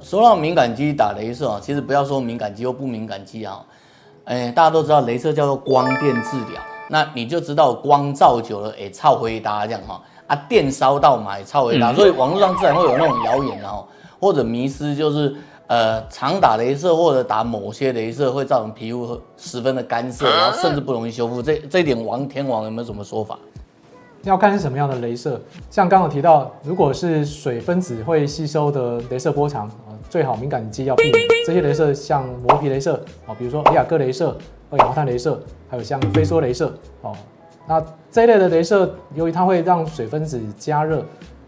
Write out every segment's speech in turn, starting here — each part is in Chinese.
说到敏感肌打雷射啊，其实不要说敏感肌或不敏感肌啊，大家都知道雷射叫做光电治疗，那你就知道光照久了，超回答这样哈啊，电烧到嘛也超回答，所以网络上自然会有那种谣言啊，或者迷思就是常打雷射或者打某些雷射会造成皮肤十分的干涩，然后甚至不容易修复，这一点天王有没有什么说法？要看是什么样的雷射，像刚刚提到，如果是水分子会吸收的雷射波长，最好敏感肌要避免这些雷射，像磨皮雷射比如说亚哥雷射、二氧化碳雷射，还有像飞梭雷射那这一类的雷射，由于它会让水分子加热，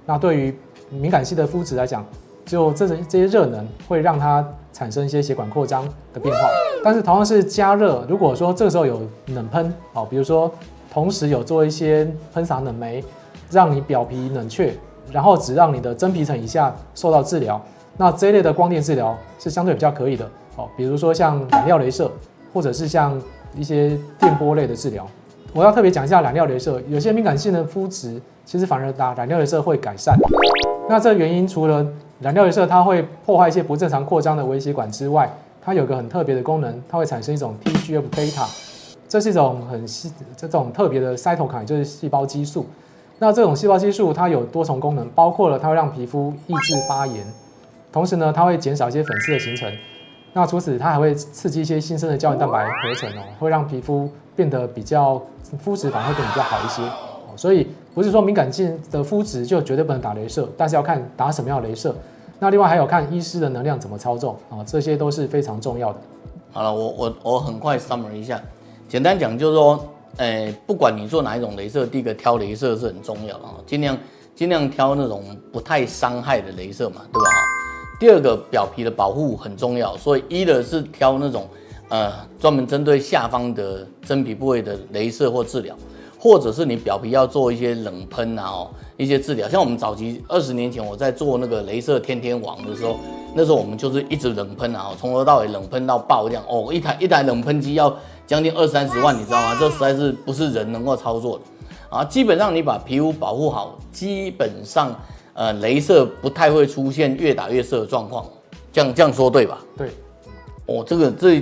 那对于敏感性的肤质来讲，就这些热能会让它产生一些血管扩张的变化。但是同样是加热，如果说这个时候有冷喷比如说同时有做一些喷洒冷媒，让你表皮冷却，然后只让你的真皮层以下受到治疗，那这一类的光电治疗是相对比较可以的比如说像染料雷射，或者是像一些电波类的治疗。我要特别讲一下染料雷射，有些敏感性的肤质其实反而打染料雷射会改善。那这原因除了染料雷射它会破坏一些不正常扩张的微血管之外，它有个很特别的功能，它会产生一种 TGF-beta。这是一种这种特别的 cytokine， 就是细胞激素。那这种细胞激素它有多重功能，包括了它会让皮肤抑制发炎，同时呢，它会减少一些粉刺的形成。那除此，它还会刺激一些新生的胶原蛋白合成会让皮肤变得比较肤质反而会变得比较好一些。所以不是说敏感性的肤质就绝对不能打雷射，但是要看打什么样的雷射。那另外还有看医师的能量怎么操纵这些都是非常重要的。好了，我很快 summary 一下。简单讲就是说，不管你做哪一种雷射，第一个挑雷射是很重要的尽量挑那种不太伤害的雷射嘛，对吧？第二个表皮的保护很重要，所以一的是挑那种专门针对下方的真皮部位的雷射或治疗，或者是你表皮要做一些冷喷一些治疗。像我们早期20年前我在做那个雷射天天王的时候，那时候我们就是一直冷喷从头到尾冷喷到爆这样一台冷喷机要将近20-30万，你知道吗？这实在是不是人能够操作的基本上你把皮肤保护好，基本上雷射不太会出现越打越色的状况。这样说对吧？对。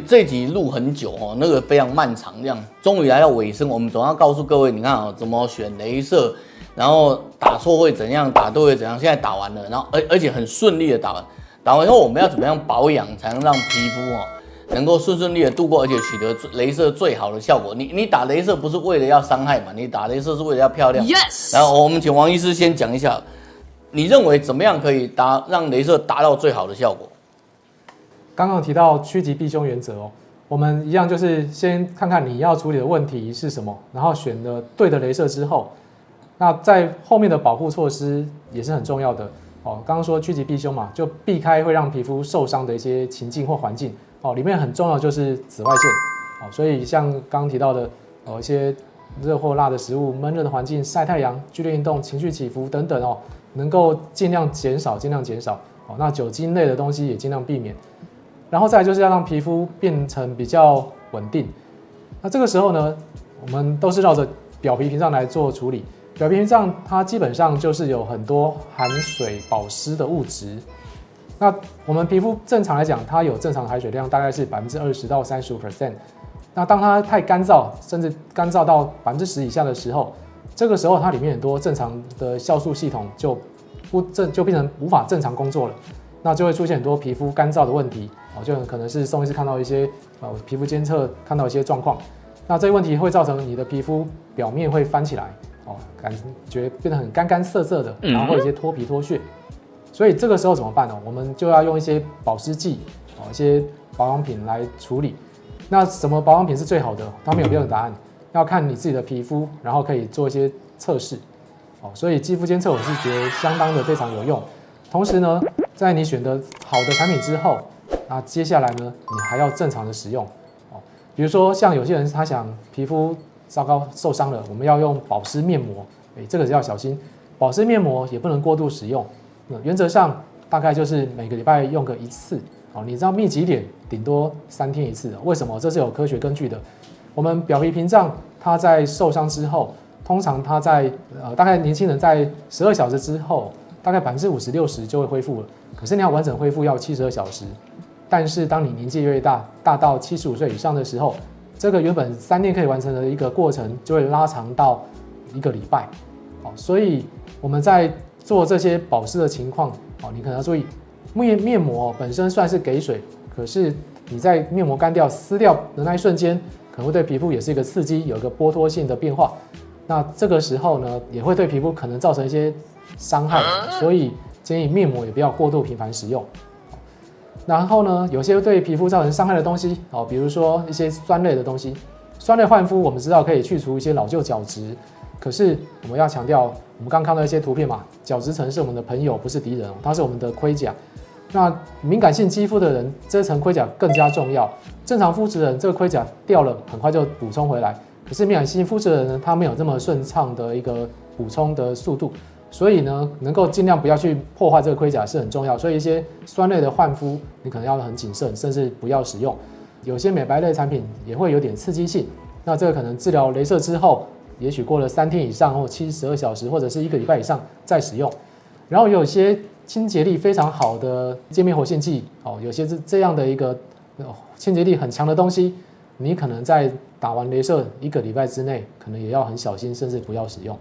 这集录很久那个非常漫长，这样终于来到尾声，我们总要告诉各位，你看怎么选雷射，然后打错会怎样，打对会怎样。现在打完了，然后而且很顺利的打完以后，我们要怎么样保养才能让皮肤能够顺利的度过，而且取得雷射最好的效果？你打雷射不是为了要伤害嘛？你打雷射是为了要漂亮。Yes。然后我们请王医师先讲一下，你认为怎么样可以让雷射达到最好的效果？刚刚提到趋吉避凶原则我们一样就是先看看你要处理的问题是什么，然后选了对的雷射之后，那在后面的保护措施也是很重要的刚刚说趋吉避凶嘛，就避开会让皮肤受伤的一些情境或环境里面很重要就是紫外线所以像刚刚提到的一些热或辣的食物、闷热的环境、晒太阳、剧烈运动、情绪起伏等等能够尽量减少那酒精类的东西也尽量避免。然后再来就是要让皮肤变成比较稳定。那这个时候呢，我们都是绕着表皮屏障来做处理。表皮屏障它基本上就是有很多含水保湿的物质。那我们皮肤正常来讲，它有正常的含水量，大概是20%到35%。那当它太干燥，甚至干燥到10%以下的时候，这个时候它里面很多正常的酵素系统就变成无法正常工作了。那就会出现很多皮肤干燥的问题就可能是宋医师看到一些皮肤监测看到一些状况，那这些问题会造成你的皮肤表面会翻起来感觉变得很干涩涩的，然后会有一些脱皮脱屑。所以这个时候怎么办呢？我们就要用一些保湿剂一些保养品来处理。那什么保养品是最好的？它没有标准答案，要看你自己的皮肤，然后可以做一些测试所以肌肤监测我是觉得相当的非常有用。同时呢，在你选择好的产品之后，那接下来呢，你还要正常的使用比如说像有些人他想皮肤糟糕受伤了，我们要用保湿面膜，这个要小心。保湿面膜也不能过度使用，原则上大概就是每个礼拜用个1次你知道密集点顶多3天1次的。为什么？这是有科学根据的。我们表皮屏障它在受伤之后，通常它在大概年轻人在12小时之后大概50%-60%就会恢复了。可是你要完整恢复要72小时。但是当你年纪越大，大到75岁以上的时候，这个原本3天可以完成的一个过程，就会拉长到1个礼拜。好，所以我们在做这些保湿的情况，你可能要注意，面膜本身算是给水，可是你在面膜干掉撕掉的那一瞬间，可能会对皮肤也是一个刺激，有一个剥脱性的变化。那这个时候呢，也会对皮肤可能造成一些伤害，所以建议面膜也不要过度频繁使用。然后呢，有些对皮肤造成伤害的东西，比如说一些酸类的东西，酸类焕肤我们知道可以去除一些老旧角质，可是我们要强调，我们刚看到一些图片嘛，角质层是我们的朋友，不是敌人，它是我们的盔甲。那敏感性肌肤的人，这层盔甲更加重要。正常肤质的人，这个盔甲掉了，很快就补充回来。可是敏感性肤质的人呢，他没有这么顺畅的一个补充的速度，所以呢，能够尽量不要去破坏这个盔甲是很重要。所以一些酸类的焕肤，你可能要很谨慎，甚至不要使用。有些美白类产品也会有点刺激性，那这个可能治疗雷射之后，也许过了3天以上或72小时，或者是1个礼拜以上再使用。然后有些清洁力非常好的界面活性剂，有些是这样的一个清洁力很强的东西，你可能在打完雷射1个礼拜之内，可能也要很小心，甚至不要使用。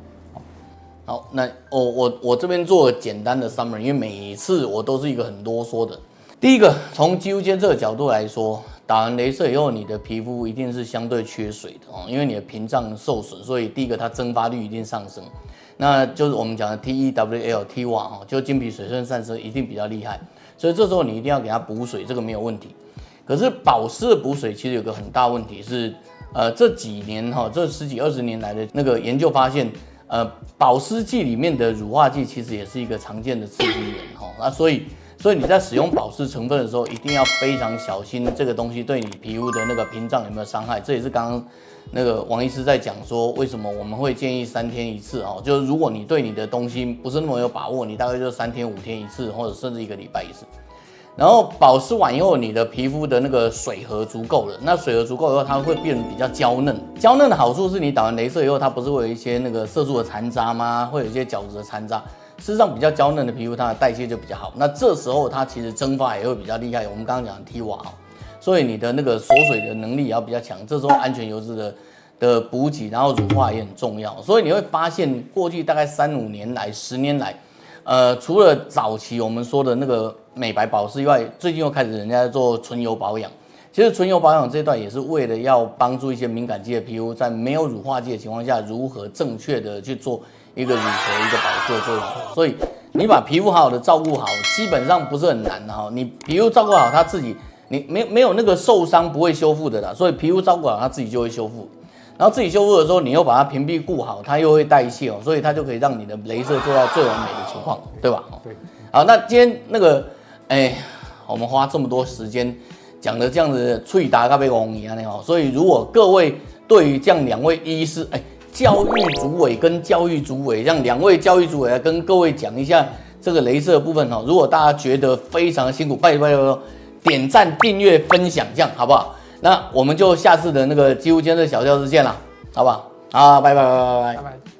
好，那我这边做简单的 summary， 因为每一次我都是一个很啰嗦的。第一个，从肌肤监测的角度来说，打完雷射以后，你的皮肤一定是相对缺水的哦，因为你的屏障受损，所以第一个它蒸发率一定上升。那就是我们讲的 TEWL T 瓦哦，就经皮水分散失一定比较厉害，所以这时候你一定要给它补水，这个没有问题。可是保湿的补水其实有个很大问题是，这几年这10几20年来的那个研究发现，保湿剂里面的乳化剂其实也是一个常见的刺激源那所以你在使用保湿成分的时候，一定要非常小心这个东西对你皮肤的那个屏障有没有伤害。这也是刚刚那个王医师在讲说，为什么我们会建议3天一次就是如果你对你的东西不是那么有把握，你大概就3天5天一次，或者甚至1个礼拜一次。然后保湿完以后，你的皮肤的那个水合足够了，那水合足够以后，它会变得比较娇嫩。娇嫩的好处是你打完雷射以后，它不是会有一些那个色素的残渣吗？会有一些角质的残渣。事实上，比较娇嫩的皮肤，它的代谢就比较好。那这时候它其实蒸发也会比较厉害。我们刚刚讲的 T 瓦所以你的那个锁水的能力也要比较强。这时候安全油脂的补给，然后乳化也很重要。所以你会发现，过去大概3、5年来、10年来，除了早期我们说的那个美白保湿以外，最近又开始人家在做纯油保养。其实纯油保养这段也是为了要帮助一些敏感肌的皮肤，在没有乳化剂的情况下，如何正确的去做一个乳合一个保湿的作用。所以你把皮肤好好的照顾好，基本上不是很难你皮肤照顾好，它自己你没有那个受伤不会修复的啦。所以皮肤照顾好，它自己就会修复。然后自己修复的时候，你又把它屏蔽顾好，它又会代谢所以它就可以让你的雷射做到最完美的情况，对吧？对。好，那今天那个，我们花这么多时间讲的这样子脆达咖啡红一样的所以如果各位对于这样2位医师，教育主委跟教育主委，让2位教育主委来跟各位讲一下这个雷射的部分如果大家觉得非常辛苦，拜托点赞、订阅、分享，这样好不好？那我们就下次的那个肌肤监测小教室见啦，好不好？好，拜拜。